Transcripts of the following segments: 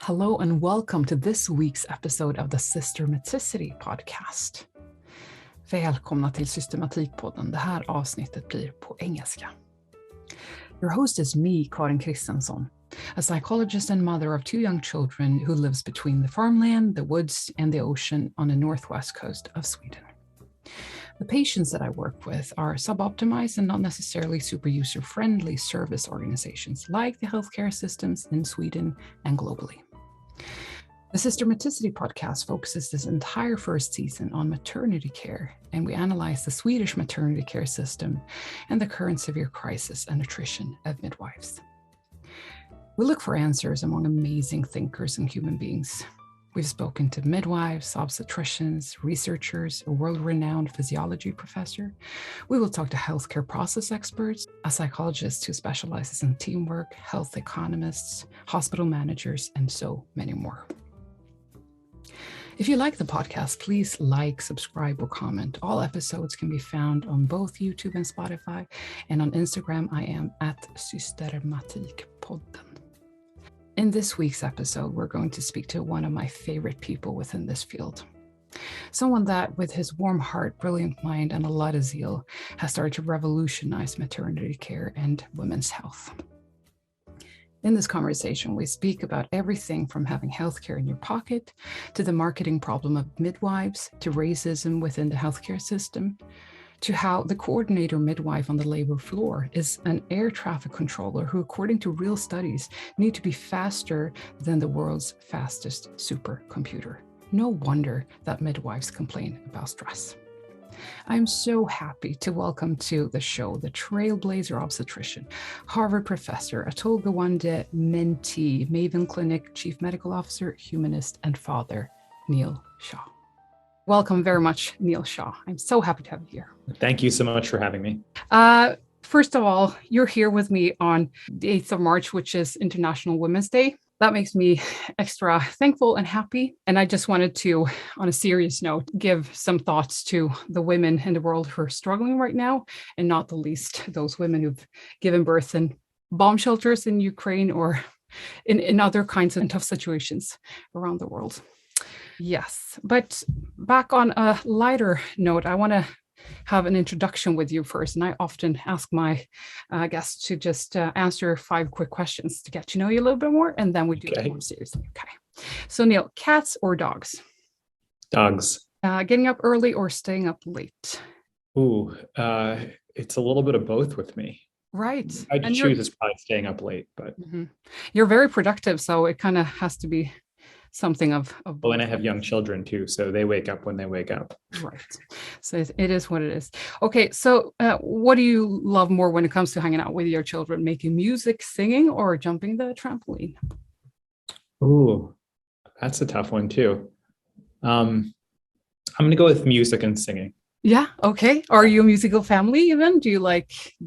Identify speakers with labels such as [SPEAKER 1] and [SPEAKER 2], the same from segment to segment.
[SPEAKER 1] Hello and welcome to this week's episode of the SYSTERMATICITY podcast. Välkomna till Systematikpodden. Det här avsnittet blir på engelska. Your host is me, Karin Christensson, a psychologist and mother of two young children who lives between the farmland, the woods, and the ocean on the northwest coast of Sweden. The patients that I work with are suboptimized and not necessarily super user-friendly service organizations like the healthcare systems in Sweden and globally. The SYSTERMATICITY podcast focuses this entire first season on maternity care, and we analyze the Swedish maternity care system and the current severe crisis and attrition of midwives. We look for answers among amazing thinkers and human beings. We've spoken to midwives, obstetricians, researchers, a world-renowned physiology professor. We will talk to healthcare process experts, a psychologist who specializes in teamwork, health economists, hospital managers, and so many more. If you like the podcast, please like, subscribe, or comment. All episodes can be found on both YouTube and Spotify, and on Instagram, I am at SYSTERMATIKpodden. In this week's episode, we're going to speak to one of my favorite people within this field. Someone that, with his warm heart, brilliant mind, and a lot of zeal, has started to revolutionize maternity care and women's health. In this conversation, we speak about everything from having healthcare in your pocket, to the marketing problem of midwives, to racism within the healthcare system, to how the coordinator midwife on the labor floor is an air traffic controller who, according to real studies, need to be faster than the world's fastest supercomputer. No wonder that midwives complain about stress. I'm so happy to welcome to the show the trailblazer obstetrician, Harvard professor, Atul Gawande mentee, Maven Clinic chief medical officer, humanist, and father, Neel Shah. Welcome very much, Neel Shah. I'm so happy to have you here.
[SPEAKER 2] Thank you so much for having me.
[SPEAKER 1] First of all, you're here with me on the 8th of March, which is International Women's Day. That makes me extra thankful and happy. And I just wanted to, on a serious note, give some thoughts to the women in the world who are struggling right now, and not the least those women who've given birth in bomb shelters in Ukraine or in other kinds of tough situations around the world. Yes, but back on a lighter note, I want to have an introduction with you first. And I often ask my guests to just answer 5 quick questions to get to know you a little bit more, and then we do it more seriously. Okay. So Neel, cats or dogs?
[SPEAKER 2] Dogs.
[SPEAKER 1] Getting up early or staying up late?
[SPEAKER 2] Ooh, it's a little bit of both with me.
[SPEAKER 1] Right.
[SPEAKER 2] I'd choose is probably staying up late, but
[SPEAKER 1] you're very productive, so it kind of has to be something of both.
[SPEAKER 2] Well, and I have young children too, so they wake up when they wake up.
[SPEAKER 1] Right. So it is what it is. Okay, so what do you love more when it comes to hanging out with your children? Making music, singing, or jumping the trampoline?
[SPEAKER 2] Ooh, that's a tough one too. I'm going to go with music and singing.
[SPEAKER 1] Yeah. Okay. Are you a musical family even? Do you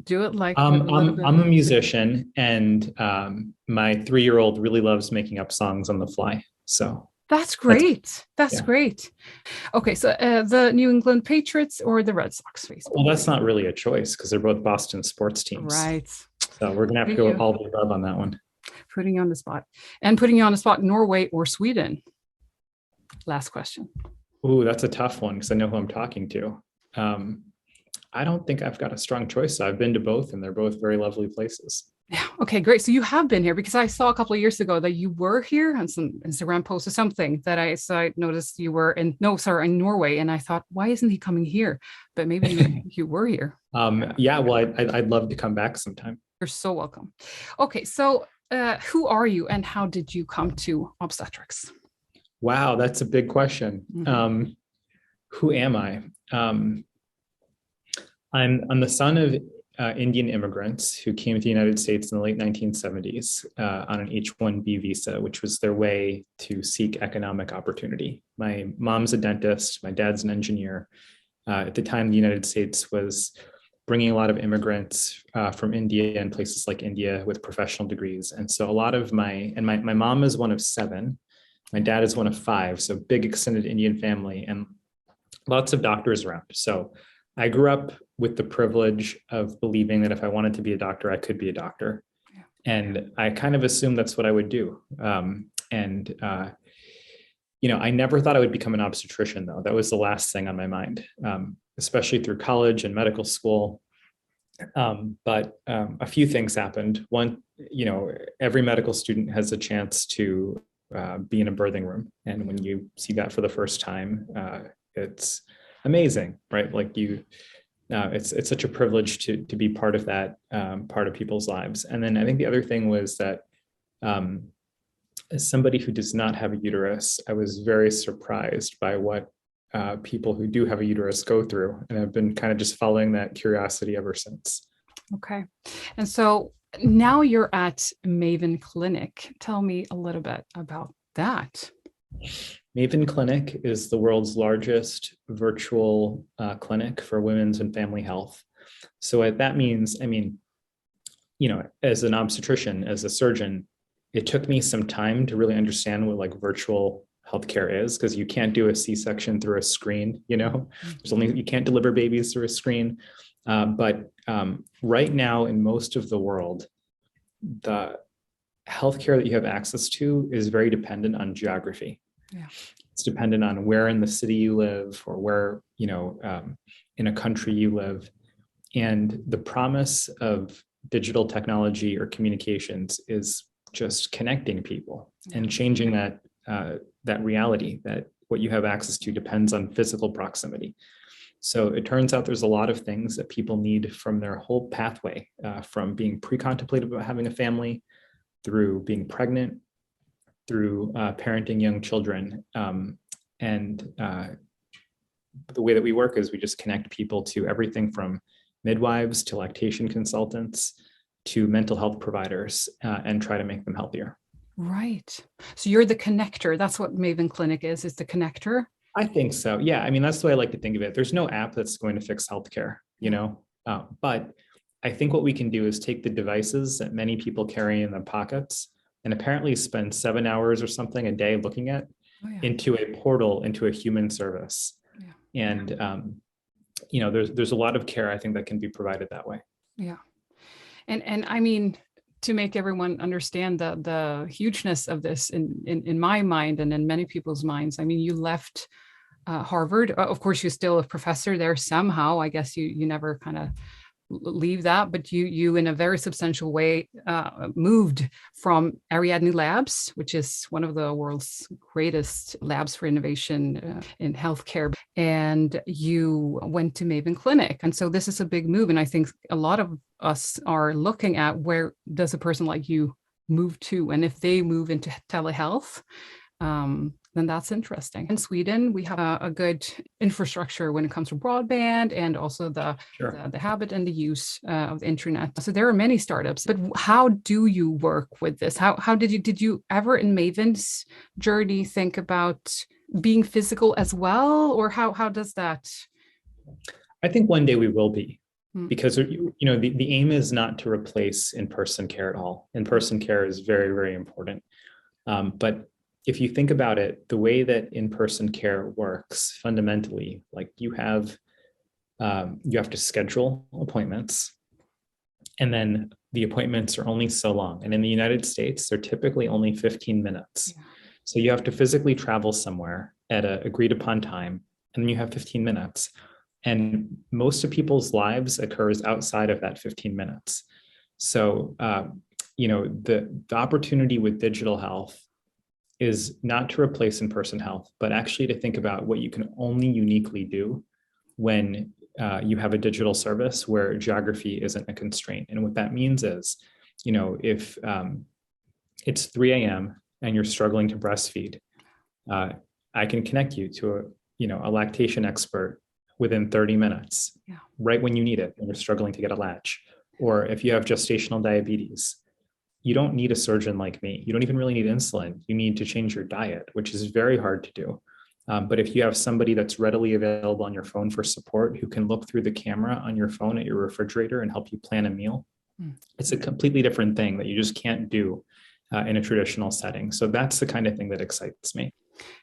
[SPEAKER 1] do it like?
[SPEAKER 2] I'm a musician, and my 3-year-old really loves making up songs on the fly. So
[SPEAKER 1] that's great. That's great. Okay. So the New England Patriots or the Red Sox? Facebook.
[SPEAKER 2] Well, that's not really a choice because they're both Boston sports teams.
[SPEAKER 1] Right.
[SPEAKER 2] So we're going to have to go all the above on that one.
[SPEAKER 1] Putting you on the spot. And putting you on the spot, Norway or Sweden? Last question.
[SPEAKER 2] Ooh, that's a tough one because I know who I'm talking to. I don't think I've got a strong choice. I've been to both, and they're both very lovely places.
[SPEAKER 1] Yeah. Okay, great. So you have been here, because I saw a couple of years ago that you were here on some Instagram post or something that I noticed you were in Norway. And I thought, why isn't he coming here? But maybe you were here.
[SPEAKER 2] Yeah, well, I'd love to come back sometime.
[SPEAKER 1] You're so welcome. Okay. So who are you and how did you come to obstetrics?
[SPEAKER 2] Wow, that's a big question. Mm-hmm. Who am I? I'm the son of Indian immigrants who came to the United States in the late 1970s on an H-1B visa, which was their way to seek economic opportunity. My mom's a dentist, my dad's an engineer. At the time, the United States was bringing a lot of immigrants from India and places like India with professional degrees. And so a lot of my mom is one of 7, my dad is one of 5, so big extended Indian family and lots of doctors around. So I grew up with the privilege of believing that if I wanted to be a doctor, I could be a doctor. Yeah. And I kind of assumed that's what I would do. And, I never thought I would become an obstetrician, though. That was the last thing on my mind, especially through college and medical school. But a few things happened. One, every medical student has a chance to be in a birthing room. And when you see that for the first time, it's amazing, right? Like it's such a privilege to be part of that, part of people's lives. And then I think the other thing was that as somebody who does not have a uterus, I was very surprised by what people who do have a uterus go through. And I've been kind of just following that curiosity ever since.
[SPEAKER 1] Okay. And so now you're at Maven Clinic. Tell me a little bit about that.
[SPEAKER 2] Maven Clinic is the world's largest virtual clinic for women's and family health. So what that means, as an obstetrician, as a surgeon, it took me some time to really understand what like virtual healthcare is, because you can't do a C-section through a screen, you can't deliver babies through a screen. But right now in most of the world, the healthcare that you have access to is very dependent on geography.
[SPEAKER 1] Yeah.
[SPEAKER 2] It's dependent on where in the city you live or where, in a country you live. And the promise of digital technology or communications is just connecting people and changing that reality, that what you have access to depends on physical proximity. So it turns out there's a lot of things that people need from their whole pathway, from being pre-contemplative about having a family, through being pregnant, through parenting young children. And the way that we work is we just connect people to everything from midwives to lactation consultants to mental health providers, and try to make them healthier.
[SPEAKER 1] Right. So you're the connector. That's what Maven Clinic is the connector.
[SPEAKER 2] I think so. Yeah. That's the way I like to think of it. There's no app that's going to fix healthcare, but I think what we can do is take the devices that many people carry in their pockets and apparently spend 7 hours or something a day looking at into a portal, into a human service. Yeah. And, there's a lot of care I think that can be provided that way.
[SPEAKER 1] Yeah. And to make everyone understand the hugeness of this in my mind and in many people's minds, you left Harvard. Of course, you're still a professor there somehow. I guess you never kind of leave that, but you in a very substantial way moved from Ariadne Labs, which is one of the world's greatest labs for innovation in healthcare, and you went to Maven Clinic. And so this is a big move, and I think a lot of us are looking at where does a person like you move to, and if they move into telehealth, then that's interesting. In Sweden, we have a good infrastructure when it comes to broadband and also the habit and the use of the internet. So there are many startups, but how do you work with this? How did you ever in Maven's journey think about being physical as well? Or how does that?
[SPEAKER 2] I think one day we will be, because, the aim is not to replace in-person care at all. In-person care is very, very important. But if you think about it, the way that in-person care works fundamentally, like you have to schedule appointments, and then the appointments are only so long. And in the United States, they're typically only 15 minutes. Yeah. So you have to physically travel somewhere at an agreed upon time, and then you have 15 minutes. And most of people's lives occurs outside of that 15 minutes. So, the opportunity with digital health is not to replace in-person health, but actually to think about what you can only uniquely do when you have a digital service where geography isn't a constraint. And what that means is, if it's 3 a.m. and you're struggling to breastfeed, I can connect you to a lactation expert within 30 minutes, right when you need it, when you're struggling to get a latch. Or if you have gestational diabetes, you don't need a surgeon like me. You don't even really need insulin. You need to change your diet, which is very hard to do. But if you have somebody that's readily available on your phone for support, who can look through the camera on your phone at your refrigerator and help you plan a meal, it's a completely different thing that you just can't do in a traditional setting. So that's the kind of thing that excites me.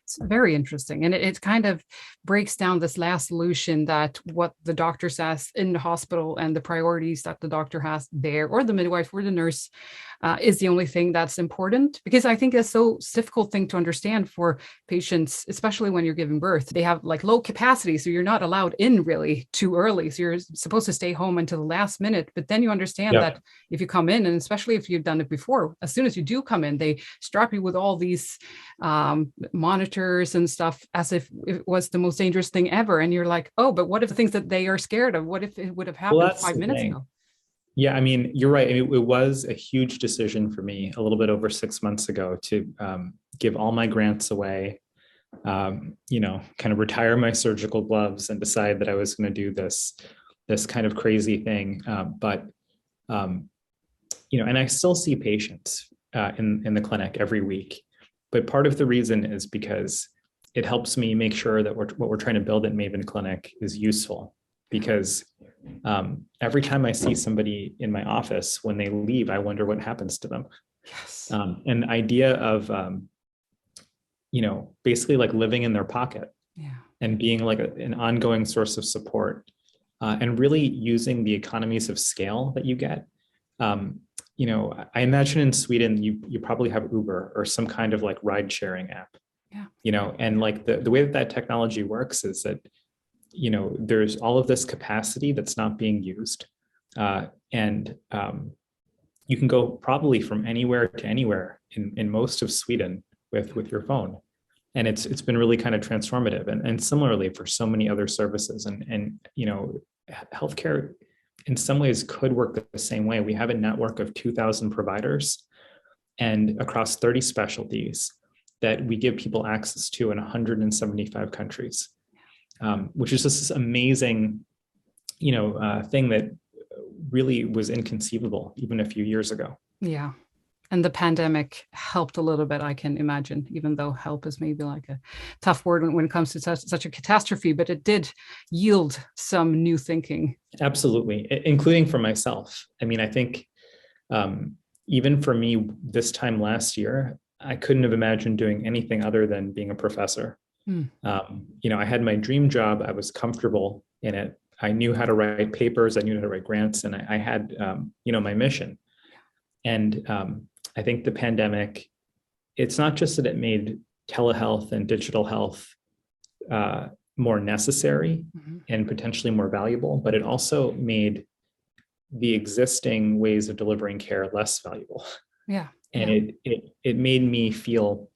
[SPEAKER 1] It's very interesting. And it kind of breaks down this last solution, that what the doctor says in the hospital and the priorities that the doctor has there, or the midwife or the nurse, is the only thing that's important, because I think that's so difficult thing to understand for patients, especially when you're giving birth. They have like low capacity, so you're not allowed in really too early. So you're supposed to stay home until the last minute. But then you understand that if you come in, and especially if you've done it before, as soon as you do come in, they strap you with all these monitors and stuff as if it was the most dangerous thing ever. And you're like, oh, but what if the things that they are scared of? What if it would have happened 5 minutes ago?
[SPEAKER 2] Yeah, I mean, you're right. I mean, it was a huge decision for me a little bit over 6 months ago to give all my grants away, kind of retire my surgical gloves and decide that I was going to do this kind of crazy thing. And I still see patients in the clinic every week. But part of the reason is because it helps me make sure that what we're trying to build at Maven Clinic is useful. Because every time I see somebody in my office, when they leave, I wonder what happens to them.
[SPEAKER 1] Yes.
[SPEAKER 2] And the idea of, basically like living in their pocket and being like an ongoing source of support and really using the economies of scale that you get. I imagine in Sweden, you probably have Uber or some kind of like ride sharing app, and like the way that technology works is that there's all of this capacity that's not being used. And you can go probably from anywhere to anywhere in most of Sweden with your phone. And it's been really kind of transformative. And similarly for so many other services and healthcare in some ways could work the same way. We have a network of 2,000 providers and across 30 specialties that we give people access to in 175 countries. Which is just this amazing, thing that really was inconceivable even a few years ago.
[SPEAKER 1] Yeah. And the pandemic helped a little bit, I can imagine, even though help is maybe like a tough word when it comes to such a catastrophe, but it did yield some new thinking.
[SPEAKER 2] Absolutely, including for myself. I mean, I think even for me this time last year, I couldn't have imagined doing anything other than being a professor. I had my dream job. I was comfortable in it. I knew how to write papers. I knew how to write grants, and I had, my mission. And I think the pandemic, it's not just that it made telehealth and digital health more necessary and potentially more valuable, but it also made the existing ways of delivering care less valuable.
[SPEAKER 1] Yeah.
[SPEAKER 2] And it made me feel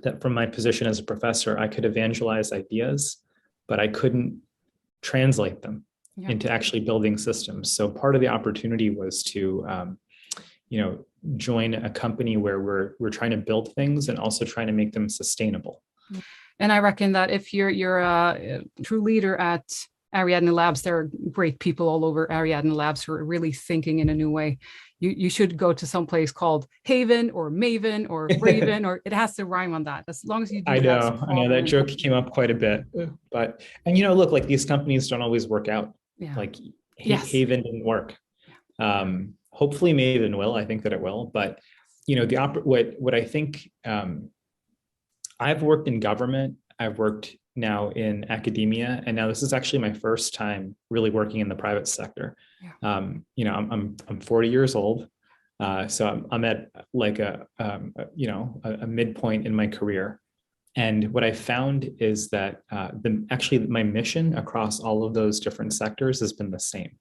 [SPEAKER 2] that from my position as a professor, I could evangelize ideas, but I couldn't translate them into actually building systems. So part of the opportunity was to, join a company where we're trying to build things and also trying to make them sustainable.
[SPEAKER 1] And I reckon that if you're a true leader at Ariadne Labs, there are great people all over Ariadne Labs who are really thinking in a new way. You should go to some place called Haven or Maven or Raven, or it has to rhyme on that. As long as you do
[SPEAKER 2] I know that joke came up quite a bit, but look, like these companies don't always work out.
[SPEAKER 1] Yeah.
[SPEAKER 2] Like Haven didn't work. Hopefully Maven will. I think that it will. But what I think, I've worked in government. I've worked now in academia, and now this is actually my first time really working in the private sector. I'm 40 years old, so I'm at like a midpoint in my career. And what I found is that my mission across all of those different sectors has been the same.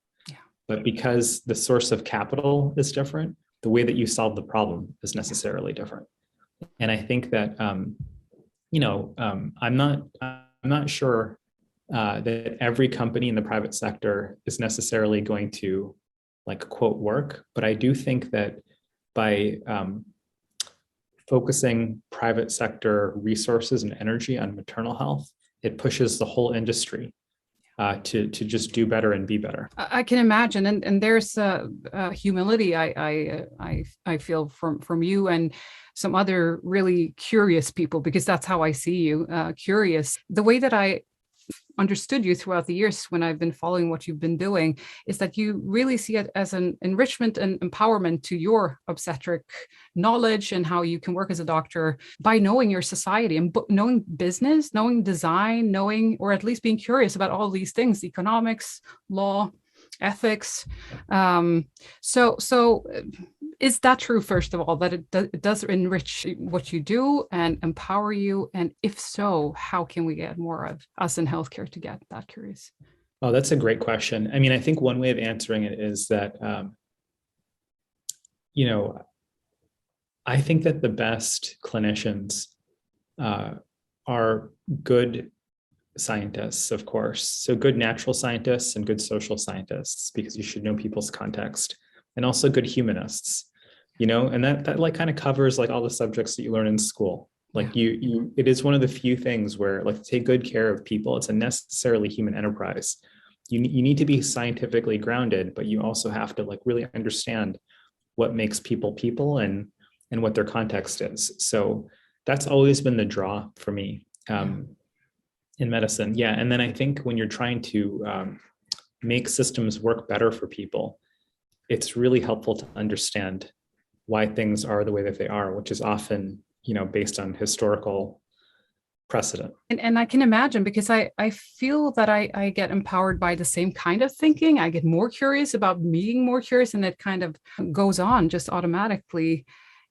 [SPEAKER 2] But because the source of capital is different, the way that you solve the problem is necessarily different. And I think that I'm not sure that every company in the private sector is necessarily going to like quote work, but I do think that by focusing private sector resources and energy on maternal health, it pushes the whole industry to just do better and be better.
[SPEAKER 1] I can imagine, and there's humility I feel from you and some other really curious people, because that's how I see you, curious. The way that I understood you throughout the years when I've been following what you've been doing is that you really see it as an enrichment and empowerment to your obstetric knowledge and how you can work as a doctor by knowing your society and knowing business, knowing design, knowing, or at least being curious about all these things, economics, law, ethics. So is that true, first of all, that it does enrich what you do and empower you? And if so, how can we get more of us in healthcare to get that curious?
[SPEAKER 2] Oh, that's a great question. I mean, I think one way of answering it is that, I think that the best clinicians are good scientists, of course. So good natural scientists and good social scientists, because you should know people's context, and also good humanists, and that like kind of covers like all the subjects that you learn in school. Like it is one of the few things where, like, to take good care of people, it's a necessarily human enterprise. You need to be scientifically grounded, but you also have to like really understand what makes people and what their context is. So that's always been the draw for me in medicine. Yeah. And then I think when you're trying to make systems work better for people, it's really helpful to understand why things are the way that they are, which is often, based on historical precedent.
[SPEAKER 1] And I can imagine, because I feel that I get empowered by the same kind of thinking. I get more curious about being more curious, and it kind of goes on just automatically.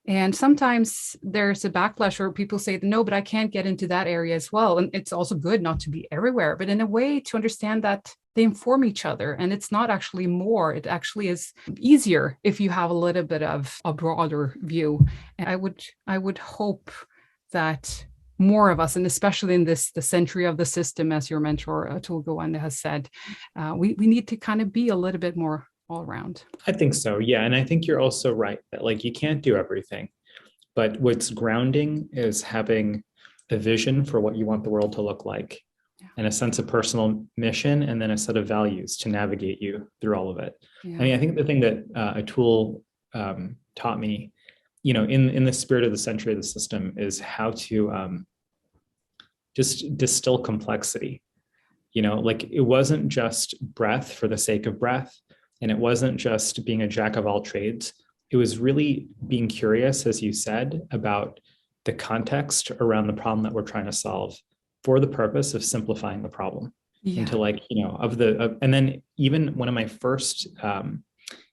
[SPEAKER 1] And sometimes there's a backlash where people say, no, but I can't get into that area as well. And it's also good not to be everywhere, but in a way to understand that they inform each other. And it's not actually more, it actually is easier if you have a little bit of a broader view. And I would hope that more of us, and especially in the century of the system, as your mentor, Atul Gawande, has said, we need to kind of be a little bit more all around.
[SPEAKER 2] I think so. Yeah. And I think you're also right that like you can't do everything, but what's grounding is having a vision for what you want the world to look like, and a sense of personal mission, and then a set of values to navigate you through all of it. I mean, I think the thing that Atul taught me, in the spirit of the century of the system, is how to just distill complexity. Like it wasn't just breadth for the sake of breadth. And it wasn't just being a jack of all trades. It was really being curious, as you said, about the context around the problem that we're trying to solve, for the purpose of simplifying the problem into like, and then even one of my first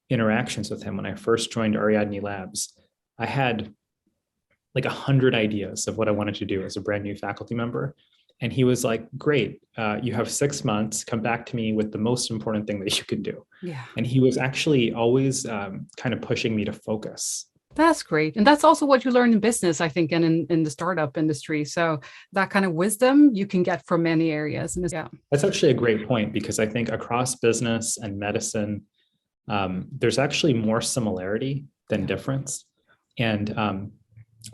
[SPEAKER 2] interactions with him, when I first joined Ariadne Labs, I had like 100 ideas of what I wanted to do as a brand new faculty member. And he was like, great, you have 6 months, come back to me with the most important thing that you can do.
[SPEAKER 1] Yeah.
[SPEAKER 2] And he was actually always kind of pushing me to focus.
[SPEAKER 1] That's great. And that's also what you learn in business, I think, and in the startup industry. So that kind of wisdom you can get from many areas. And
[SPEAKER 2] that's actually a great point, because I think across business and medicine, there's actually more similarity than difference. And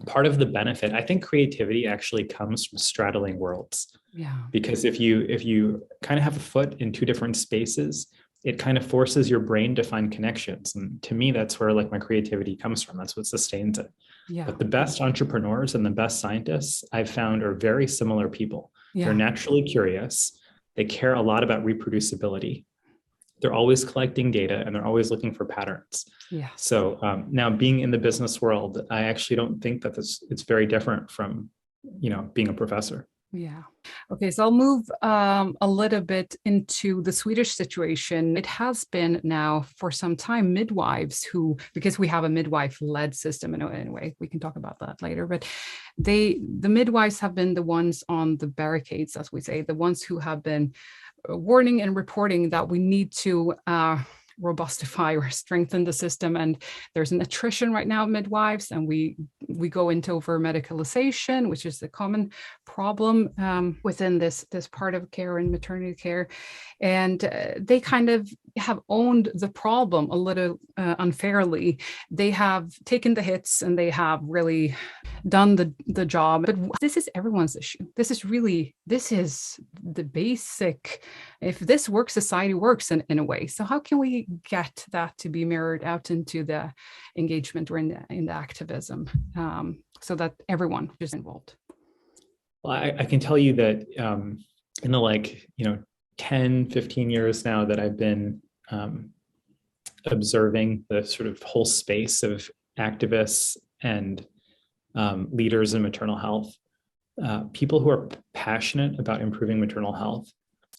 [SPEAKER 2] part of the benefit, I think creativity actually comes from straddling worlds.
[SPEAKER 1] Yeah.
[SPEAKER 2] Because if you kind of have a foot in two different spaces, it kind of forces your brain to find connections. And to me, that's where like my creativity comes from. That's what sustains it.
[SPEAKER 1] Yeah.
[SPEAKER 2] But the best entrepreneurs and the best scientists I've found are very similar people.
[SPEAKER 1] Yeah.
[SPEAKER 2] They're naturally curious. They care a lot about reproducibility. They're always collecting data, and they're always looking for patterns.
[SPEAKER 1] Yeah.
[SPEAKER 2] So now being in the business world, I actually don't think that it's very different from, being a professor.
[SPEAKER 1] Yeah. Okay. So I'll move a little bit into the Swedish situation. It has been now for some time midwives who, because we have a midwife-led system anyway, we can talk about that later, but the midwives have been the ones on the barricades, as we say, the ones who have been warning and reporting that we need to robustify or strengthen the system. And there's an attrition right now of midwives, and we go into over medicalization, which is a common problem within this part of care and maternity care. And they kind of have owned the problem a little unfairly. They have taken the hits, and they have really done the job. But this is everyone's issue. This is the basic, if this works, society works in a way. So how can we get that to be mirrored out into the engagement or in the activism, so that everyone is involved?
[SPEAKER 2] Well, I can tell you that in the 10, 15 years now that I've been observing the sort of whole space of activists and leaders in maternal health, people who are passionate about improving maternal health,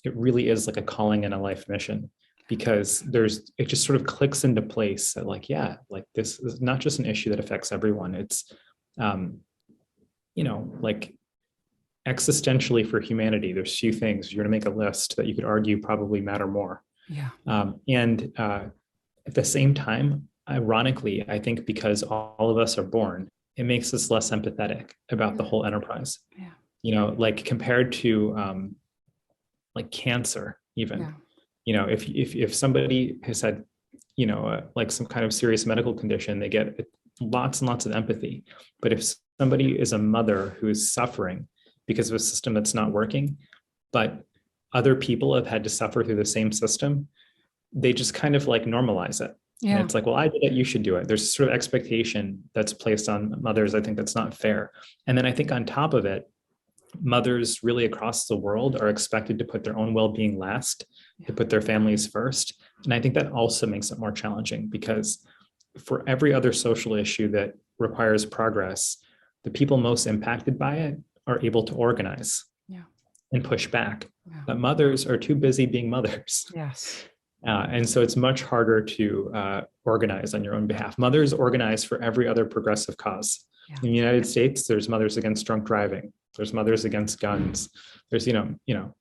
[SPEAKER 2] it really is like a calling and a life mission. because it just sort of clicks into place that like, yeah, like this is not just an issue that affects everyone. It's, like existentially for humanity, there's few things you're going to make a list that you could argue probably matter more.
[SPEAKER 1] Yeah.
[SPEAKER 2] And at the same time, ironically, I think because all of us are born, it makes us less empathetic about the whole enterprise.
[SPEAKER 1] Yeah.
[SPEAKER 2] Like compared to like cancer, even, if somebody has had, like some kind of serious medical condition, they get lots and lots of empathy. But if somebody is a mother who is suffering because of a system that's not working, but other people have had to suffer through the same system, they just kind of like normalize it.
[SPEAKER 1] Yeah.
[SPEAKER 2] And it's like, well, I did it, you should do it. There's sort of expectation that's placed on mothers. I think that's not fair. And then I think on top of it, mothers really across the world are expected to put their own well-being last, to put their families first. And I think that also makes it more challenging, because for every other social issue that requires progress, the people most impacted by it are able to organize and push back. But mothers are too busy being mothers.
[SPEAKER 1] Yes.
[SPEAKER 2] And so it's much harder to organize on your own behalf. Mothers organize for every other progressive cause. Yeah. In the United States, there's Mothers Against Drunk Driving. There's Mothers Against Guns. There's,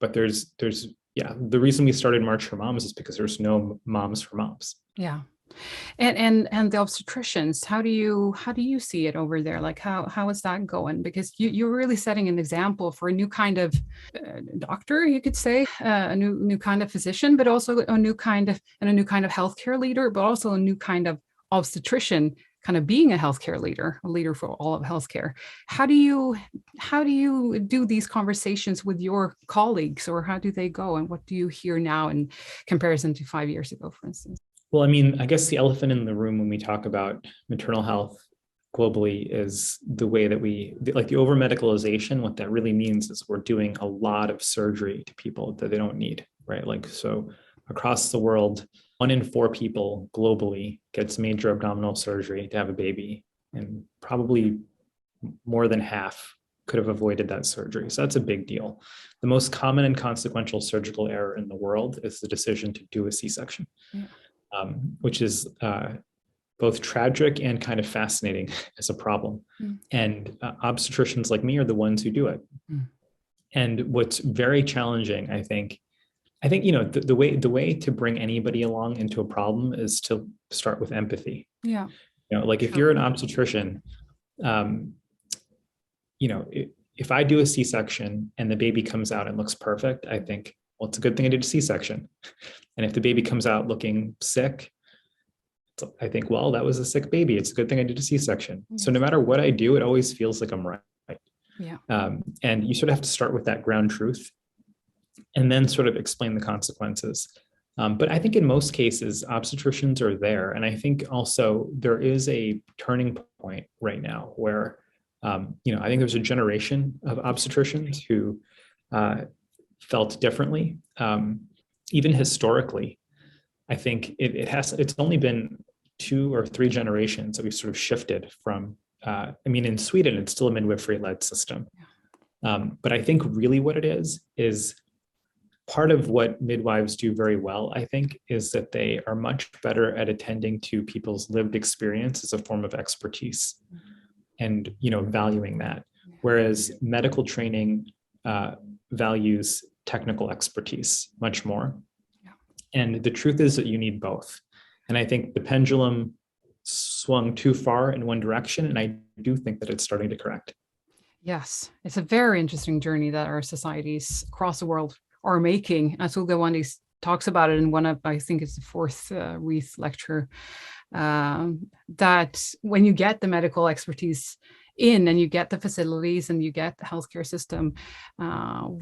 [SPEAKER 2] but there's, the reason we started March for Moms is because there's no Moms for Moms.
[SPEAKER 1] Yeah. And the obstetricians, how do you see it over there? Like how is that going? Because you're really setting an example for a new kind of doctor, you could say, a new kind of physician, but also a new kind of healthcare leader, but also a new kind of obstetrician, kind of being a healthcare leader, a leader for all of healthcare. How do you do these conversations with your colleagues, or how do they go? And what do you hear now in comparison to 5 years ago, for instance?
[SPEAKER 2] Well, I mean, I guess the elephant in the room when we talk about maternal health globally is the way that like the over-medicalization. What that really means is we're doing a lot of surgery to people that they don't need, right? Like, so across the world, 1 in 4 people globally gets major abdominal surgery to have a baby, and probably more than half could have avoided that surgery. So that's a big deal. The most common and consequential surgical error in the world is the decision to do a C-section. Yeah. Which is both tragic and kind of fascinating as a problem. Mm. And obstetricians like me are the ones who do it. Mm. And what's very challenging, I think, the way to bring anybody along into a problem is to start with empathy. Yeah. Like if you're an obstetrician, if I do a C-section and the baby comes out and looks perfect, I think, well, it's a good thing I did a C-section. And if the baby comes out looking sick, I think, well, that was a sick baby. It's a good thing I did a C-section. Yes. So no matter what I do, it always feels like I'm right. Yeah. And you sort of have to start with that ground truth and then sort of explain the consequences. But I think in most cases, obstetricians are there. And I think also there is a turning point right now where, I think there's a generation of obstetricians who felt differently. Even historically, I think it's only been 2 or 3 generations that we've sort of shifted from, in Sweden, it's still a midwifery-led system. But I think really what it is part of what midwives do very well, I think, is that they are much better at attending to people's lived experience as a form of expertise and, valuing that. Whereas medical training values technical expertise much more. Yeah. And the truth is that you need both. And I think the pendulum swung too far in one direction, and I do think that it's starting to correct.
[SPEAKER 1] Yes, it's a very interesting journey that our societies across the world are making. As Ulga Wandis talks about it in one of, I think it's the 4th Wreath lecture, that when you get the medical expertise in and you get the facilities and you get the healthcare system,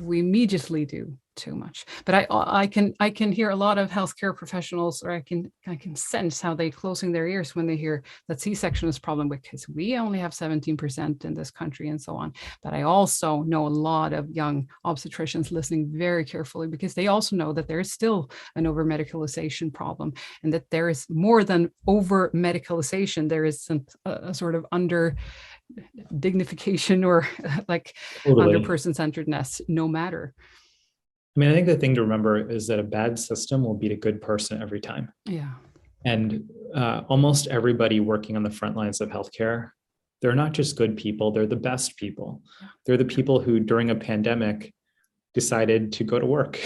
[SPEAKER 1] we immediately do too much. But I can hear a lot of healthcare professionals, or I can sense how they're closing their ears when they hear that C-section is a problem because we only have 17% in this country and so on. But I also know a lot of young obstetricians listening very carefully, because they also know that there is still an over-medicalization problem, and that there is more than over-medicalization. There is a sort of under dignification or like totally. Under person-centeredness, no matter.
[SPEAKER 2] I mean, I think the thing to remember is that a bad system will beat a good person every time.
[SPEAKER 1] Yeah.
[SPEAKER 2] And almost everybody working on the front lines of healthcare, they're not just good people, they're the best people. Yeah. They're the people who during a pandemic decided to go to work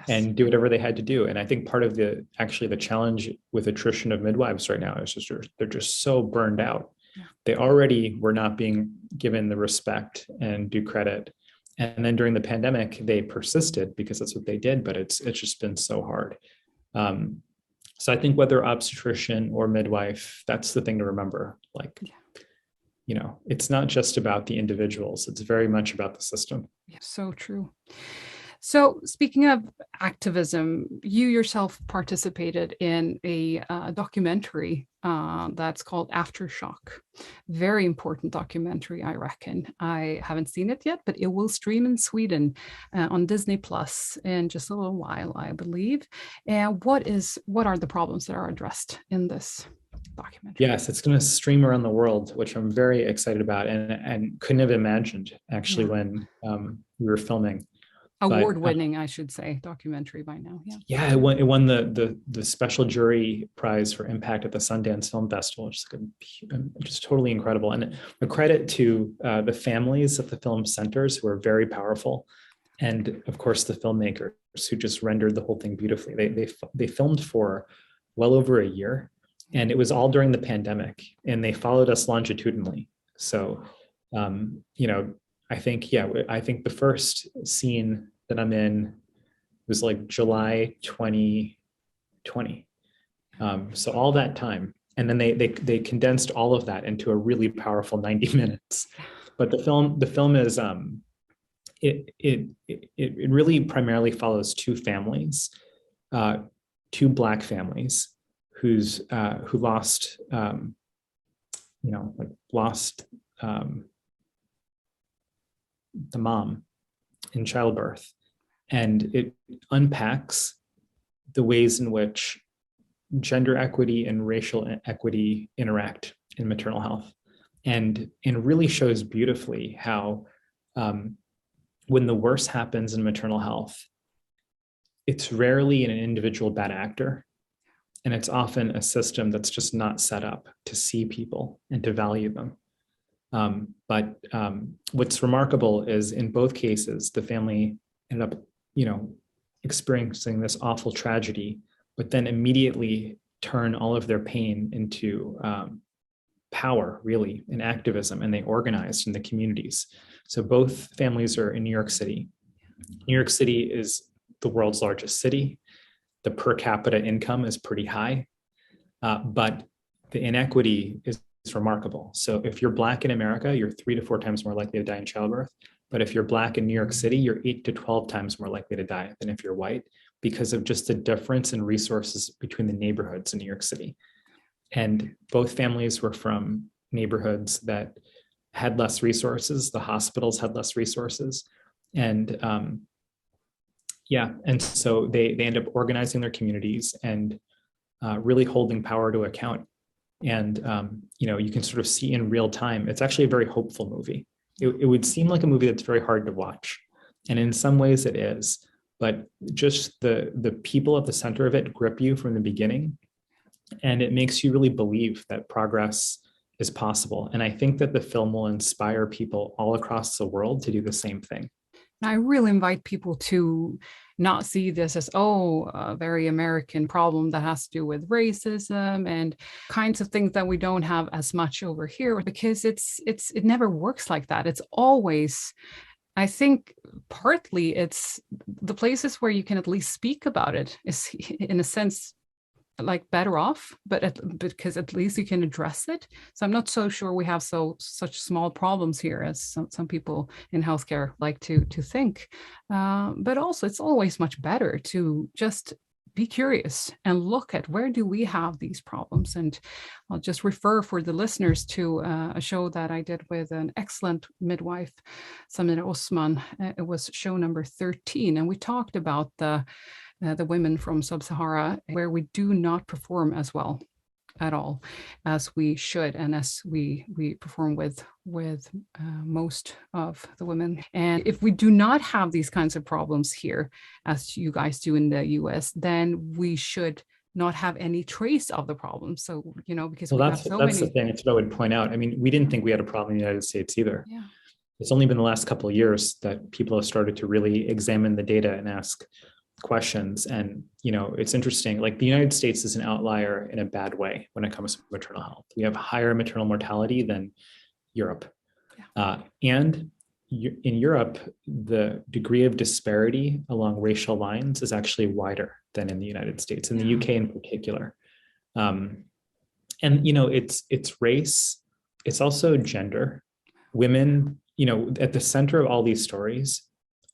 [SPEAKER 2] and do whatever they had to do. And I think part of the challenge with attrition of midwives right now is just they're just so burned out. Yeah. They already were not being given the respect and due credit. And then during the pandemic, they persisted because that's what they did, but it's just been so hard. So I think whether obstetrician or midwife, that's the thing to remember. Like, you know, it's not just about the individuals, it's very much about the system.
[SPEAKER 1] Yeah, so true. So speaking of activism, you yourself participated in a documentary that's called Aftershock. Very important documentary, I reckon. I haven't seen it yet, but it will stream in Sweden on Disney Plus in just a little while, I believe. And what are the problems that are addressed in this documentary?
[SPEAKER 2] Yes, it's going to stream around the world, which I'm very excited about and couldn't have imagined actually when we were filming.
[SPEAKER 1] Award-winning, I should say, documentary by now.
[SPEAKER 2] Yeah, it won the special jury prize for impact at the Sundance Film Festival, which is just totally incredible. And a credit to the families of the film centers who are very powerful, and of course the filmmakers who just rendered the whole thing beautifully. They filmed for well over a year, and it was all during the pandemic, and they followed us longitudinally. So, you know, I think the first scene that I'm in was like July 2020. So all that time. And then they condensed all of that into a really powerful 90 minutes. But the film is it really primarily follows two families, two Black families who lost the mom in childbirth. And it unpacks the ways in which gender equity and racial equity interact in maternal health. And really shows beautifully how when the worst happens in maternal health, it's rarely an individual bad actor. And it's often a system that's just not set up to see people and to value them. But what's remarkable is in both cases, the family ended up, experiencing this awful tragedy, but then immediately turn all of their pain into power, really, in activism, and they organized in the communities. So both families are in New York City. New York City is the world's largest city. The per capita income is pretty high, but the inequity is remarkable. So if you're Black in America, you're 3 to 4 times more likely to die in childbirth. But if you're Black in New York City, you're 8 to 12 times more likely to die than if you're white, because of just the difference in resources between the neighborhoods in New York City. And both families were from neighborhoods that had less resources. The hospitals had less resources. And and so they end up organizing their communities and really holding power to account. And, you can sort of see in real time, it's actually a very hopeful movie. It would seem like a movie that's very hard to watch. And in some ways it is, but just the people at the center of it grip you from the beginning. And it makes you really believe that progress is possible. And I think that the film will inspire people all across the world to do the same thing.
[SPEAKER 1] I really invite people to not see this as, a very American problem that has to do with racism and kinds of things that we don't have as much over here, because it never works like that. It's always, I think partly it's the places where you can at least speak about it is in a sense like better off, because at least you can address it. So I'm not so sure we have such small problems here as some people in healthcare like to think. But also it's always much better to just be curious and look at where do we have these problems. And I'll just refer for the listeners to a show that I did with an excellent midwife, Samira Osman. It was show number 13, and we talked about the women from Sub-Sahara, where we do not perform as well at all, as we should, and as we perform with most of the women. And if we do not have these kinds of problems here, as you guys do in the US, then we should not have any trace of the problem. So, because we have so many.
[SPEAKER 2] That's the thing. That's what I would point out. I mean, we didn't think we had a problem in the United States either.
[SPEAKER 1] Yeah.
[SPEAKER 2] It's only been the last couple of years that people have started to really examine the data and ask questions. And, it's interesting, like the United States is an outlier in a bad way when it comes to maternal health. We have higher maternal mortality than Europe. Yeah. And in Europe, the degree of disparity along racial lines is actually wider than in the United States, in the UK in particular. And, it's race, it's also gender. Women, at the center of all these stories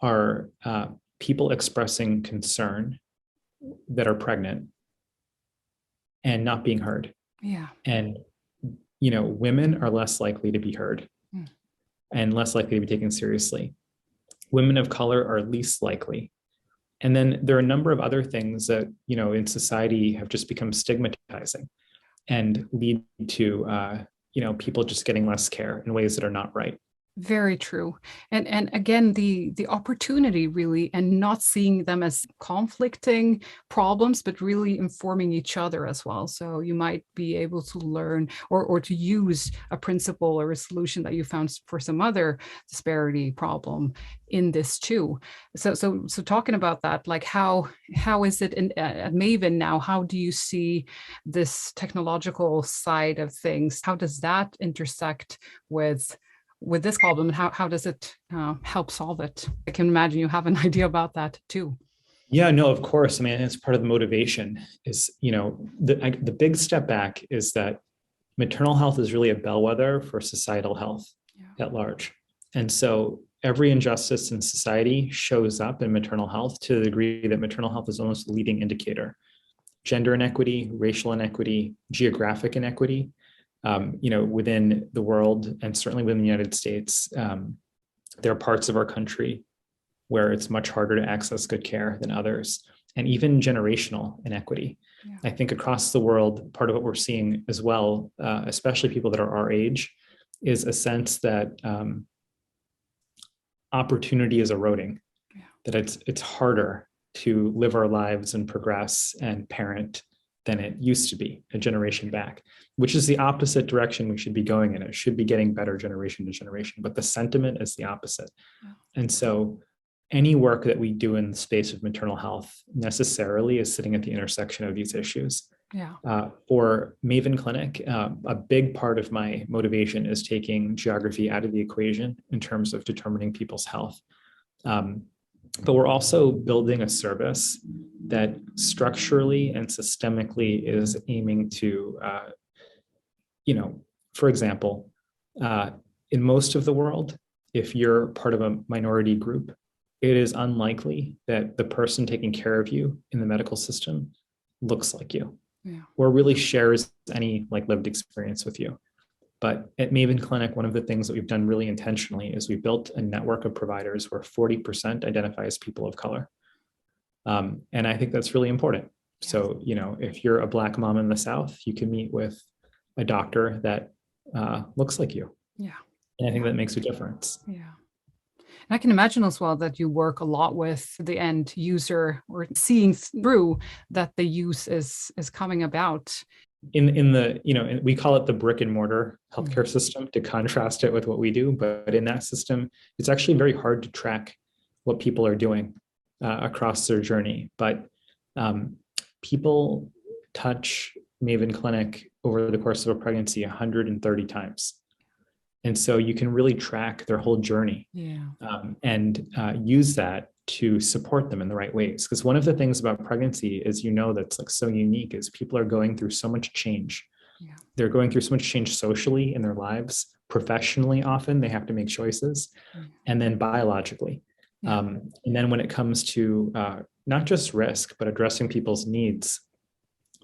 [SPEAKER 2] are people expressing concern that are pregnant and not being heard.
[SPEAKER 1] Yeah.
[SPEAKER 2] And, women are less likely to be heard and less likely to be taken seriously. Women of color are least likely. And then there are a number of other things that, in society have just become stigmatizing and lead to, people just getting less care in ways that are not right.
[SPEAKER 1] Very true. And again, the opportunity really, and not seeing them as conflicting problems, but really informing each other as well. So you might be able to learn or to use a principle or a solution that you found for some other disparity problem in this too. So talking about that, like how is it at Maven now? How do you see this technological side of things? How does that intersect with this problem, and how does it help solve it? I can imagine you have an idea about that too.
[SPEAKER 2] Yeah, no, of course. I mean, it's part of the motivation is, the big step back is that maternal health is really a bellwether for societal health at large. And so every injustice in society shows up in maternal health to the degree that maternal health is almost a leading indicator. Gender inequity, racial inequity, geographic inequity. Within the world and certainly within the United States, there are parts of our country where it's much harder to access good care than others, and even generational inequity. Yeah. I think across the world, part of what we're seeing as well, especially people that are our age, is a sense that opportunity is eroding, that it's harder to live our lives and progress and parent than it used to be a generation back, which is the opposite direction we should be going in. It should be getting better generation to generation, but the sentiment is the opposite. Yeah. And so any work that we do in the space of maternal health necessarily is sitting at the intersection of these issues. Yeah. For Maven Clinic, a big part of my motivation is taking geography out of the equation in terms of determining people's health. But we're also building a service that structurally and systemically is aiming to, for example, in most of the world, if you're part of a minority group, it is unlikely that the person taking care of you in the medical system looks like you, or really shares any lived experience with you. But at Maven Clinic, one of the things that we've done really intentionally is we built a network of providers where 40% identify as people of color. And I think that's really important. Yes. So, if you're a Black mom in the South, you can meet with a doctor that looks like you. Yeah. And I think that makes a difference.
[SPEAKER 1] Yeah. And I can imagine as well that you work a lot with the end user, or seeing through that the use is coming about.
[SPEAKER 2] In the, we call it the brick and mortar healthcare system to contrast it with what we do. But in that system, it's actually very hard to track what people are doing across their journey. But people touch Maven Clinic over the course of a pregnancy 130 times. And so you can really track their whole journey and use that to support them in the right ways. Because one of the things about pregnancy is, that's so unique, is people are going through so much change. Yeah. They're going through so much change socially in their lives, professionally often they have to make choices, and then biologically. Yeah. And then when it comes to not just risk, but addressing people's needs,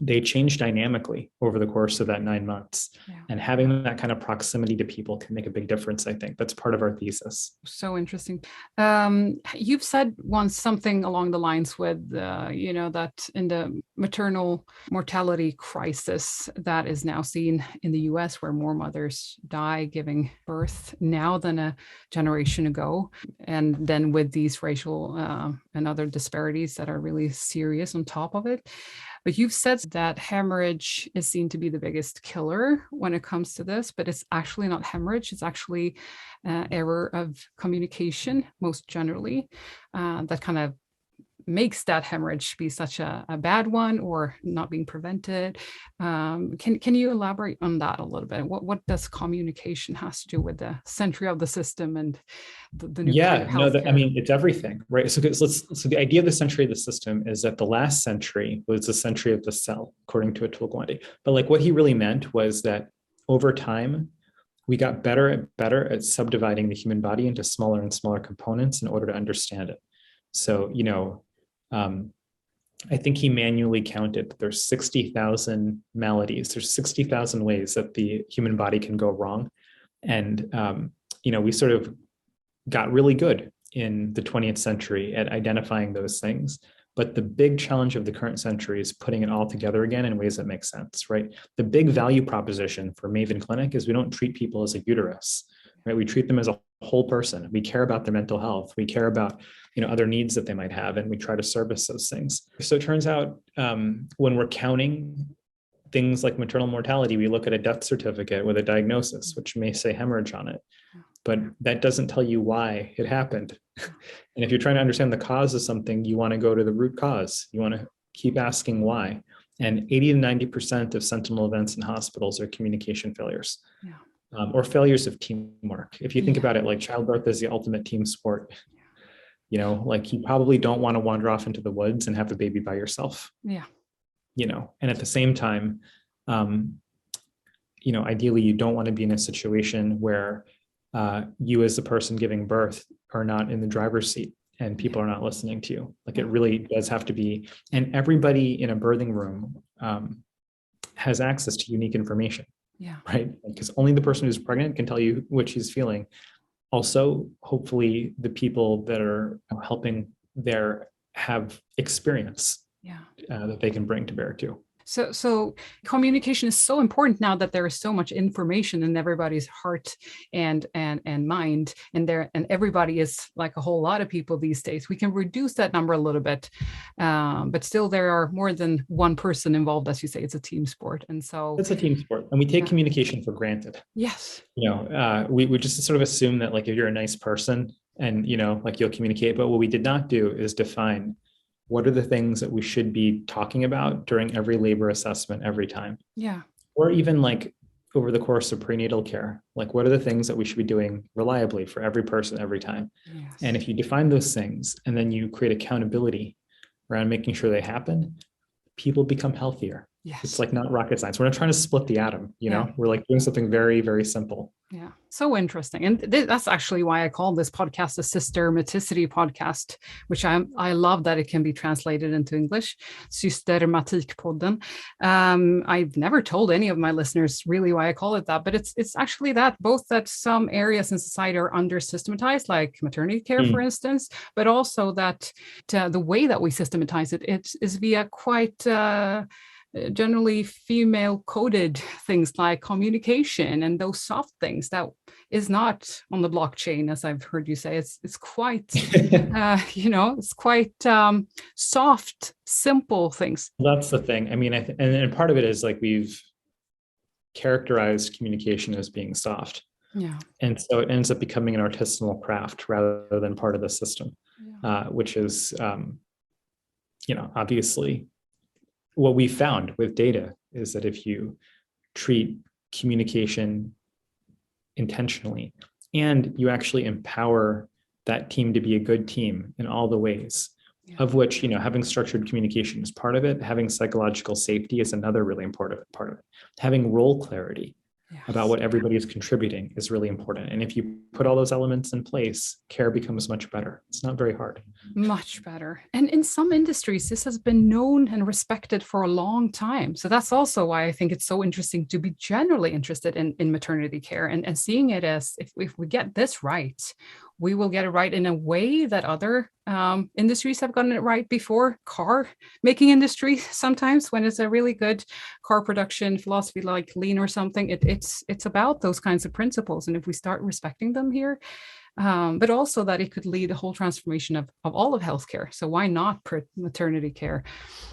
[SPEAKER 2] they change dynamically over the course of that 9 months.
[SPEAKER 1] Yeah.
[SPEAKER 2] And having that kind of proximity to people can make a big difference, I think. That's part of our thesis.
[SPEAKER 1] So interesting. You've said once something along the lines with, that in the maternal mortality crisis that is now seen in the US, where more mothers die giving birth now than a generation ago, and then with these racial and other disparities that are really serious on top of it. But you've said that hemorrhage is seen to be the biggest killer when it comes to this, but it's actually not hemorrhage. It's actually error of communication, most generally, that kind of makes that hemorrhage be such a bad one or not being prevented. Can you elaborate on that a little bit? What does communication has to do with the century of the system and the nuclear healthcare?
[SPEAKER 2] It's everything, right? So the idea of the century of the system is that the last century was the century of the cell, according to Atul Gawande. But like what he really meant was that over time, we got better and better at subdividing the human body into smaller and smaller components in order to understand it. So, I think he manually counted there's 60,000 maladies. There's 60,000 ways that the human body can go wrong. And, we sort of got really good in the 20th century at identifying those things. But the big challenge of the current century is putting it all together again in ways that make sense, right? The big value proposition for Maven Clinic is we don't treat people as a uterus, right? We treat them as a whole person. We care about their mental health. We care about other needs that they might have, and we try to service those things. So it turns out when we're counting things like maternal mortality, we look at a death certificate with a diagnosis, which may say hemorrhage on it, but that doesn't tell you why it happened. And if you're trying to understand the cause of something, you want to go to the root cause. You want to keep asking why. And 80 to 90% of sentinel events in hospitals are communication failures.
[SPEAKER 1] Yeah.
[SPEAKER 2] Or failures of teamwork. If you think about it, like childbirth is the ultimate team sport. Like you probably don't want to wander off into the woods and have a baby by yourself.
[SPEAKER 1] Yeah.
[SPEAKER 2] And at the same time, ideally you don't want to be in a situation where you as the person giving birth are not in the driver's seat and people are not listening to you. Like it really does have to be, and everybody in a birthing room has access to unique information.
[SPEAKER 1] Yeah.
[SPEAKER 2] Right. Because only the person who's pregnant can tell you what she's feeling. Also, hopefully the people that are helping there have experience that they can bring to bear too.
[SPEAKER 1] So communication is so important now that there is so much information in everybody's heart and mind, and everybody is like a whole lot of people these days. We can reduce that number a little bit, but still there are more than one person involved, as you say. It's a team sport, and so
[SPEAKER 2] it's a team sport, and we take communication for granted.
[SPEAKER 1] Yes,
[SPEAKER 2] we just sort of assume that like if you're a nice person and like you'll communicate, but what we did not do is define what are the things that we should be talking about during every labor assessment every time?
[SPEAKER 1] Yeah.
[SPEAKER 2] Or even like over the course of prenatal care, like what are the things that we should be doing reliably for every person every time?
[SPEAKER 1] Yes.
[SPEAKER 2] And if you define those things and then you create accountability around making sure they happen, people become healthier.
[SPEAKER 1] Yes.
[SPEAKER 2] It's like not rocket science. We're not trying to split the atom, we're like doing something very, very simple.
[SPEAKER 1] Yeah. So interesting. And that's actually why I call this podcast the SYSTERMATICITY podcast, which I love that it can be translated into English, SYSTERMATIKpodden. I've never told any of my listeners really why I call it that, but it's actually that both that some areas in society are under systematized, like maternity care, for instance, but also that the way that we systematize it is via quite generally female coded things like communication and those soft things that is not on the blockchain, as I've heard you say. It's quite it's quite soft, simple things.
[SPEAKER 2] That's the thing. I mean, and part of it is like we've characterized communication as being soft.
[SPEAKER 1] Yeah.
[SPEAKER 2] And so it ends up becoming an artisanal craft rather than part of the system, which is obviously what we found with data is that if you treat communication intentionally and you actually empower that team to be a good team in all the ways, of which, having structured communication is part of it. Having psychological safety is another really important part of it. Having role clarity, about what everybody is contributing is really important. And if you put all those elements in place, care becomes much better. It's not very hard.
[SPEAKER 1] Much better. And in some industries, this has been known and respected for a long time. So that's also why I think it's so interesting to be generally interested in maternity care and seeing it as if we get this right, we will get it right in a way that other industries have gotten it right before. Car making industry, sometimes when it's a really good car production philosophy like lean or something, it's about those kinds of principles. And if we start respecting them here, but also that it could lead a whole transformation of all of healthcare. So why not put maternity care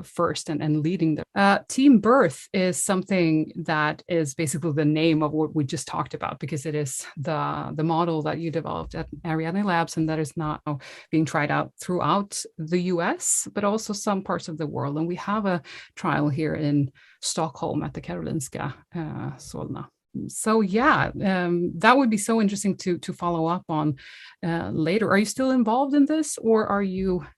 [SPEAKER 1] first and leading them? Team birth is something that is basically the name of what we just talked about, because it is the model that you developed at Ariadne Labs, and that is now being tried out throughout the US, but also some parts of the world. And we have a trial here in Stockholm at the Karolinska Solna. So yeah, that would be so interesting to follow up on later. Are you still involved in this, or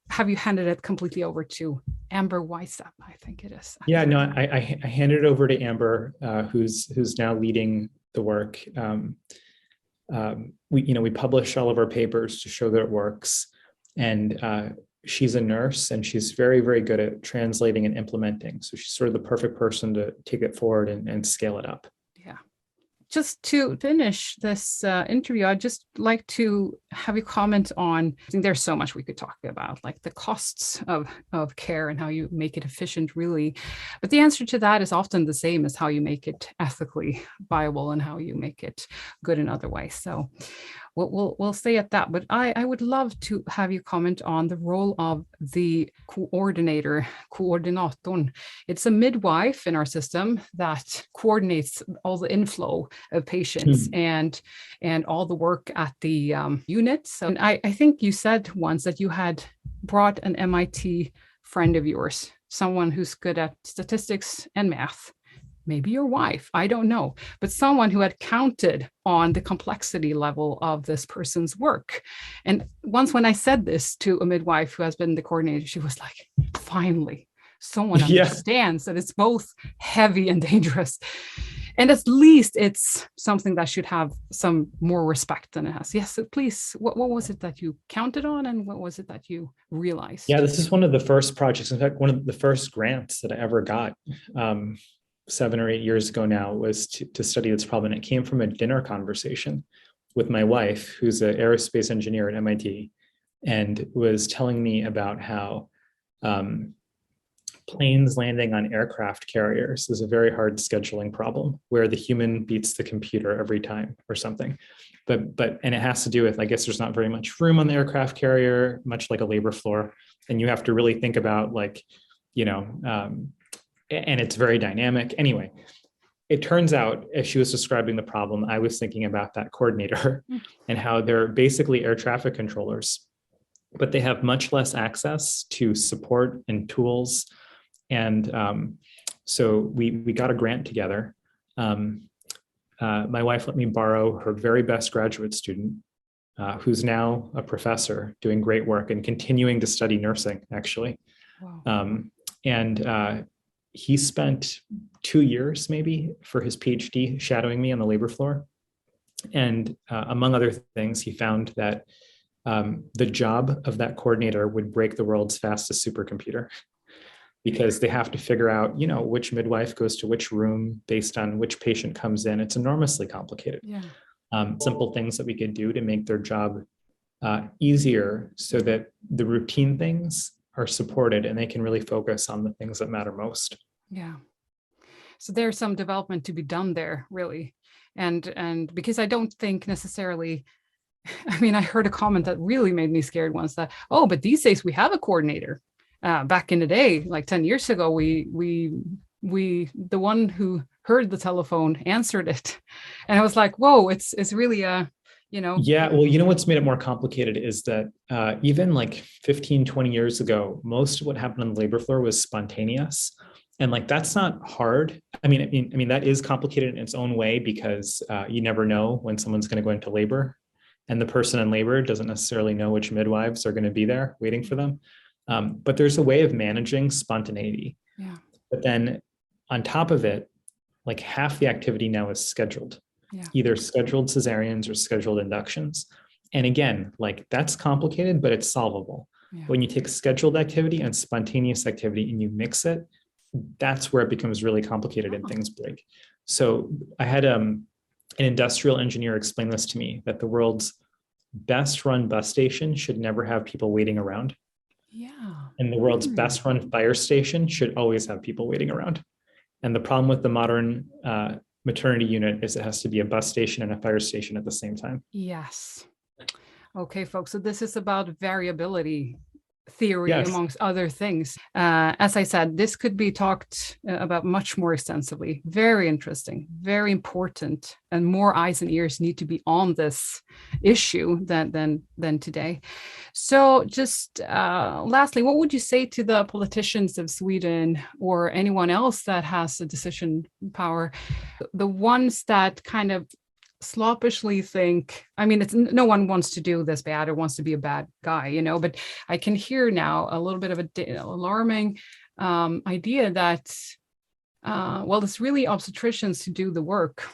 [SPEAKER 1] have you handed it completely over to Amber Weissap? I think it is.
[SPEAKER 2] Yeah, no, I handed it over to Amber, who's now leading the work. We publish all of our papers to show that it works, and she's a nurse, and she's very, very good at translating and implementing. So she's sort of the perfect person to take it forward and scale it up.
[SPEAKER 1] Just to finish this interview, I'd just like to have you comment on, I think there's so much we could talk about, like the costs of care and how you make it efficient, really. But the answer to that is often the same as how you make it ethically viable and how you make it good in other ways. So we'll stay at that. But I would love to have you comment on the role of the coordinator, koordinatorn. It's a midwife in our system that coordinates all the inflow of patients and all the work at the unit. So I think you said once that you had brought an MIT friend of yours, someone who's good at statistics and math. Maybe your wife, I don't know, but someone who had counted on the complexity level of this person's work. And once when I said this to a midwife who has been the coordinator, she was like, finally, someone understands that it's both heavy and dangerous. And at least it's something that should have some more respect than it has. Yes, so please, what was it that you counted on, and what was it that you realized?
[SPEAKER 2] Yeah, this is one of the first projects, in fact, one of the first grants that I ever got. 7 or 8 years ago now, was to study this problem. And it came from a dinner conversation with my wife, who's an aerospace engineer at MIT, and was telling me about how planes landing on aircraft carriers is a very hard scheduling problem, where the human beats the computer every time or something. But it has to do with, I guess there's not very much room on the aircraft carrier, much like a labor floor. And you have to really think about and it's very dynamic. Anyway, it turns out, as she was describing the problem, I was thinking about that coordinator and how they're basically air traffic controllers, but they have much less access to support and tools. And so we got a grant together. My wife let me borrow her very best graduate student, who's now a professor doing great work and continuing to study nursing, actually. Wow. He spent 2 years maybe for his PhD shadowing me on the labor floor. And among other things, he found that the job of that coordinator would break the world's fastest supercomputer, because they have to figure out, which midwife goes to which room based on which patient comes in. It's enormously complicated. Yeah. Simple things that we could do to make their job easier, so that the routine things are supported and they can really focus on the things that matter most.
[SPEAKER 1] Yeah. So there's some development to be done there, really. And because I don't think necessarily, I heard a comment that really made me scared once, that, but these days we have a coordinator. Back in the day, like 10 years ago, we the one who heard the telephone answered it. And I was like, whoa, it's really
[SPEAKER 2] Yeah, well, what's made it more complicated is that even like 15, 20 years ago, most of what happened on the labor floor was spontaneous. And that's not hard. I mean, that is complicated in its own way, because you never know when someone's going to go into labor, and the person in labor doesn't necessarily know which midwives are going to be there waiting for them. But there's a way of managing spontaneity. Yeah. But then on top of it, like half the activity now is scheduled,
[SPEAKER 1] Yeah.
[SPEAKER 2] either scheduled cesareans or scheduled inductions. And again, like that's complicated, but it's solvable.
[SPEAKER 1] Yeah.
[SPEAKER 2] When you take scheduled activity and spontaneous activity and you mix it, that's where it becomes really complicated and things break. So I had an industrial engineer explain this to me, that the world's best run bus station should never have people waiting around.
[SPEAKER 1] Yeah.
[SPEAKER 2] And the world's best run fire station should always have people waiting around. And the problem with the modern maternity unit is it has to be a bus station and a fire station at the same time.
[SPEAKER 1] Yes. Okay, folks. So this is about variability theory,
[SPEAKER 2] yes,
[SPEAKER 1] amongst other things. As I said, this could be talked about much more extensively. Very interesting, very important, and more eyes and ears need to be on this issue than today. So just lastly, what would you say to the politicians of Sweden or anyone else that has a decision power, the ones that kind of sloppishly think, I mean, it's no one wants to do this bad or wants to be a bad guy, you know, but I can hear now a little bit of an alarming idea that, well, it's really obstetricians who do the work,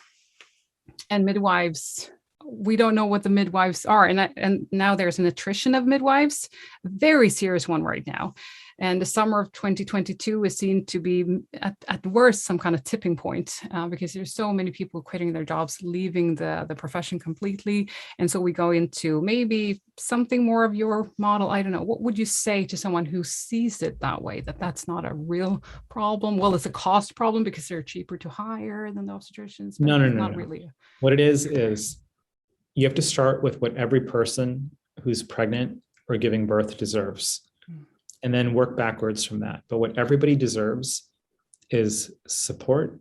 [SPEAKER 1] and midwives, we don't know what the midwives are. And now there's an attrition of midwives, a very serious one right now. And the summer of 2022 is seen to be at worst some kind of tipping point because there's so many people quitting their jobs, leaving the profession completely. And so we go into maybe something more of your model. I don't know. What would you say to someone who sees it that way, that that's not a real problem? Well, it's a cost problem because they're cheaper to hire than the obstetricians. But
[SPEAKER 2] No.
[SPEAKER 1] Really.
[SPEAKER 2] What it is you have to start with what every person who's pregnant or giving birth deserves, and then work backwards from that. But what everybody deserves is support,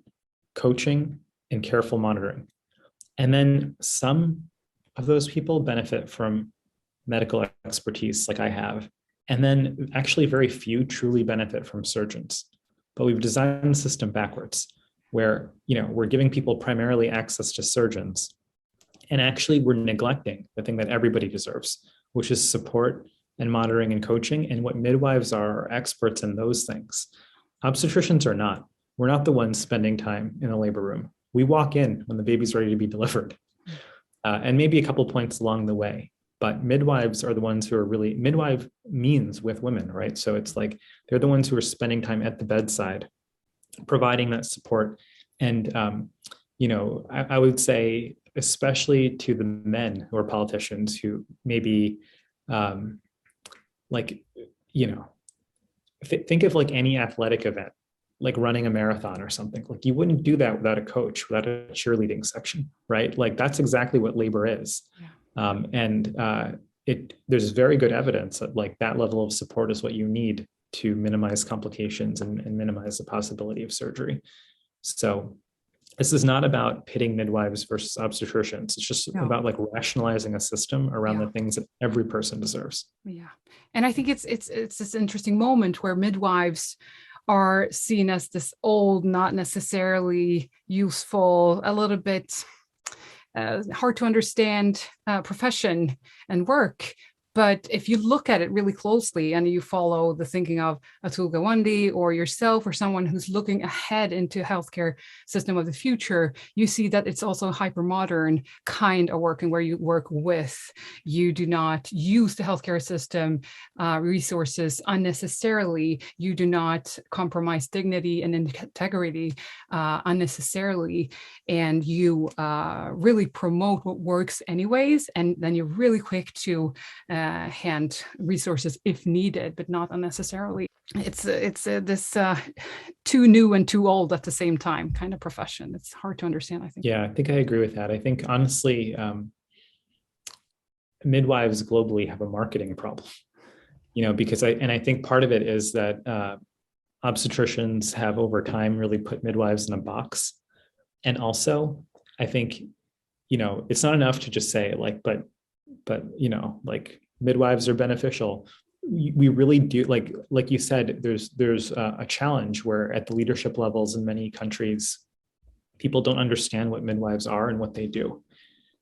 [SPEAKER 2] coaching, and careful monitoring. And then some of those people benefit from medical expertise like I have. And then actually very few truly benefit from surgeons. But we've designed the system backwards, where, you know, we're giving people primarily access to surgeons. And actually we're neglecting the thing that everybody deserves, which is support and monitoring and coaching. And what midwives are experts in those things. Obstetricians are not. We're not the ones spending time in the labor room. We walk in when the baby's ready to be delivered, and maybe a couple points along the way. But midwives are the ones who are really, midwife means with women, right? So it's like they're the ones who are spending time at the bedside, providing that support. And, you know, I would say, especially to the men who are politicians who maybe, like, you know, think of like any athletic event, like running a marathon or something. Like you wouldn't do that without a coach, without a cheerleading section, right? Like that's exactly what labor is. Yeah. There's very good evidence that like that level of support is what you need to minimize complications and minimize the possibility of surgery. So this is not about pitting midwives versus obstetricians. It's just about like rationalizing a system around the things that every person deserves. Yeah.
[SPEAKER 1] And I think it's this interesting moment where midwives are seen as this old, not necessarily useful, a little bit hard to understand profession and work. But if you look at it really closely and you follow the thinking of Atul Gawande or yourself or someone who's looking ahead into healthcare system of the future, you see that it's also a hyper-modern kind of working where you work with. You do not use the healthcare system resources unnecessarily. You do not compromise dignity and integrity unnecessarily. And you really promote what works anyways. And then you're really quick to hand resources if needed, but not unnecessarily. It's this too new and too old at the same time kind of profession. It's hard to understand, I think.
[SPEAKER 2] Yeah, I think I agree with that. I think honestly, midwives globally have a marketing problem, you know, because I think part of it is that obstetricians have over time really put midwives in a box. And also, I think, you know, it's not enough to just say like, but you know, like midwives are beneficial. We really do, like you said, there's a challenge where at the leadership levels in many countries, people don't understand what midwives are and what they do.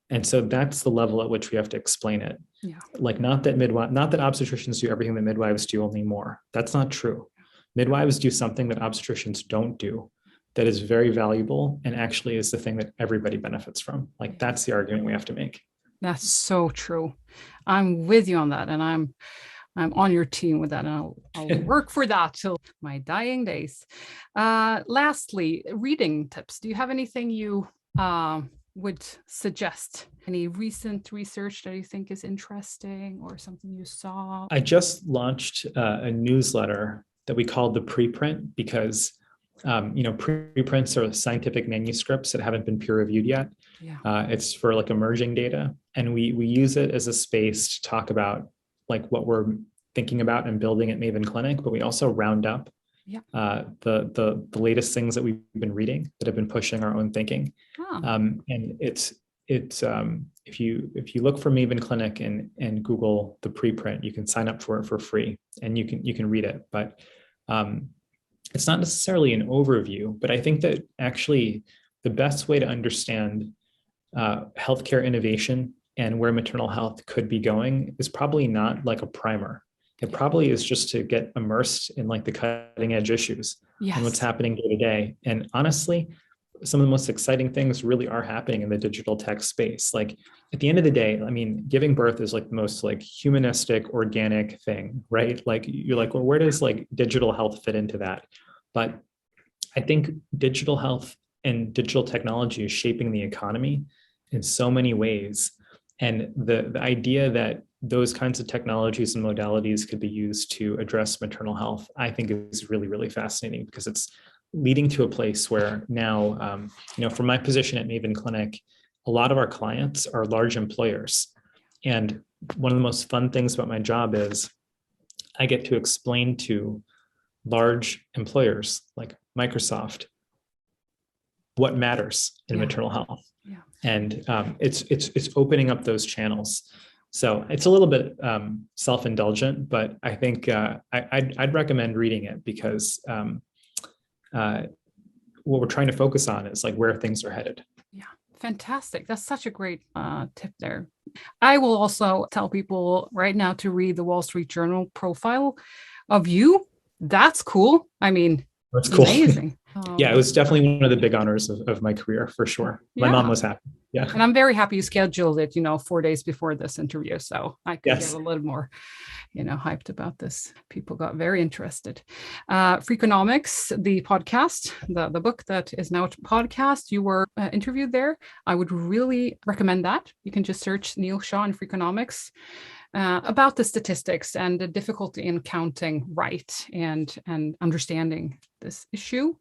[SPEAKER 2] And so that's the level at which we have to explain it. Yeah. Like not that obstetricians do everything that midwives do, only more. That's not true. Midwives do something that obstetricians don't do, that is very valuable and actually is the thing that everybody benefits from. Like that's the argument we have to make.
[SPEAKER 1] That's so true. I'm with you on that. And I'm on your team with that. And I'll work for that till my dying days. Lastly, reading tips. Do you have anything you would suggest? Any recent research that you think is interesting or something you saw?
[SPEAKER 2] I just launched a newsletter that we called the preprint because preprints are scientific manuscripts that haven't been peer reviewed yet.
[SPEAKER 1] Yeah.
[SPEAKER 2] It's for like emerging data, and we use it as a space to talk about like what we're thinking about and building at Maven Clinic, but we also round up the latest things that we've been reading that have been pushing our own thinking. And it's if you look for Maven Clinic and Google the preprint, you can sign up for it for free and you can read it. But it's not necessarily an overview, but I think that actually the best way to understand healthcare innovation and where maternal health could be going is probably not like a primer. It probably is just to get immersed in like the cutting edge issues and what's happening day to day. And honestly, some of the most exciting things really are happening in the digital tech space. Like at the end of the day, I mean, giving birth is like the most like humanistic, organic thing, right? Like you're like, well, where does like digital health fit into that? But I think digital health and digital technology is shaping the economy in so many ways. And the idea that those kinds of technologies and modalities could be used to address maternal health, I think is really, really fascinating because it's leading to a place where now, from my position at Maven Clinic, a lot of our clients are large employers. And one of the most fun things about my job is I get to explain to large employers like Microsoft what matters in maternal health.
[SPEAKER 1] Yeah.
[SPEAKER 2] And it's opening up those channels. So it's a little bit self-indulgent, but I think I'd recommend reading it because what we're trying to focus on is like where things are headed.
[SPEAKER 1] Yeah, fantastic. That's such a great tip there. I will also tell people right now to read the Wall Street Journal profile of you. That's cool. I mean,
[SPEAKER 2] that's cool.
[SPEAKER 1] Amazing.
[SPEAKER 2] Yeah, it was definitely one of the big honors of my career for sure. My mom was happy. Yeah.
[SPEAKER 1] And I'm very happy you scheduled it, 4 days before this interview. So I could get a little more, hyped about this. People got very interested. Freakonomics, the podcast, the book that is now a podcast, you were interviewed there. I would really recommend that. You can just search Neel Shah and Freakonomics. About the statistics and the difficulty in counting right and understanding this issue.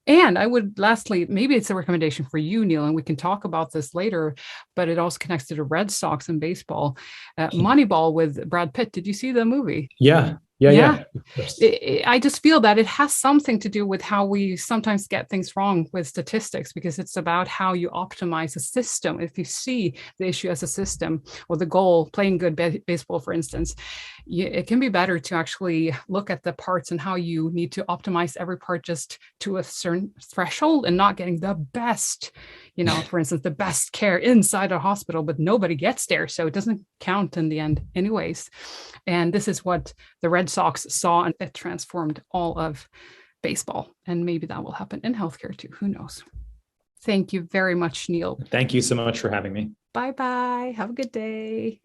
[SPEAKER 1] And I would lastly, maybe it's a recommendation for you, Neel, and we can talk about this later, but it also connects to the Red Sox and baseball. Moneyball with Brad Pitt. Did you see the movie?
[SPEAKER 2] Yeah.
[SPEAKER 1] I just feel that it has something to do with how we sometimes get things wrong with statistics, because it's about how you optimize a system. If you see the issue as a system or the goal, playing good baseball, for instance, it can be better to actually look at the parts and how you need to optimize every part just to a certain threshold and not getting the best, for instance, the best care inside a hospital, but nobody gets there. So it doesn't count in the end anyways. And this is what the Red Sox saw, and it transformed all of baseball. And maybe that will happen in healthcare too. Who knows? Thank you very much, Neel.
[SPEAKER 2] Thank you so much for having me.
[SPEAKER 1] Bye-bye. Have a good day.